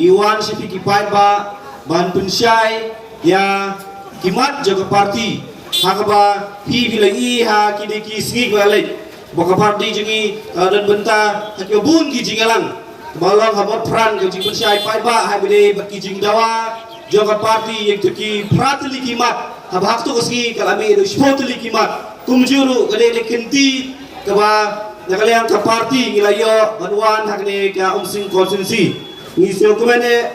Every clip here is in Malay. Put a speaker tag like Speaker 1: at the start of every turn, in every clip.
Speaker 1: Iwan Syafiq Ipai ba ban pensyai ya kimat jaga parti hakaba hi bilai ha kini ki singi balai baka parti jengi dan benta hakibun ki jingalang balong habot pran ke jing pensyai Ipai ba ha bile baki jing dawa jaga parti yang teki pratli kimat hab hak tu kesingi kalami do spotli kimat kumjuru gade de kenti kaba nakaliang ka parti ngilayo banwan hakne ka Umsning konstitusi ni sekumene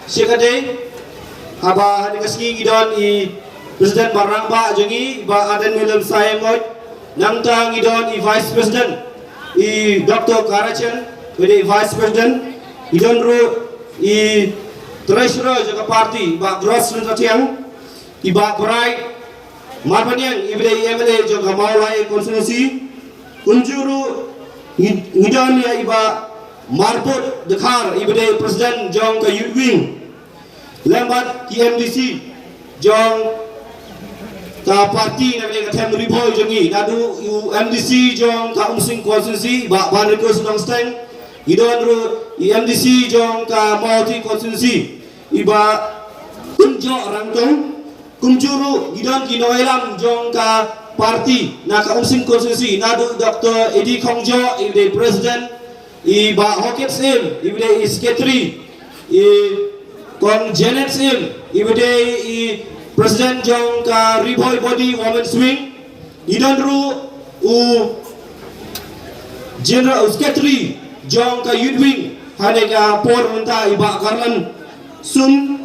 Speaker 1: sekade haba hani kasngi ngidon i presiden barang ba jengi ba Ardent William Sayemot nangta ngidon i vice president i Dr. Karachen bede vice president idon ru i treasurer jaga parti ba grassroots atiang i ba berai marpaniang i bede MLA jaga maulai konstitusi kunjuru ngidon ya iba Marbot Dekhar ibade Presiden Jong ke Yudwing lembat KMDC Jong ka parti nak le katem riboy jongi nadu MDC Jong ka Umsning konstitusi ba ban ko sedang steng idon ru MDC Jong ka multi konstitusi iba kunjo rangtong kumjuru idon ki Nongialam Jong ka parti nak ka Umsning konstitusi nadu Dr. Edi Kongjo ibade Presiden I ba Hoket Sim, ibide Secretary, I Kong Janet Sim, ibide I President Jong ka Riboy Body Women's Wing, idon ru u General Secretary Jong ka Youth Wing, hane ka por munta iba karan sun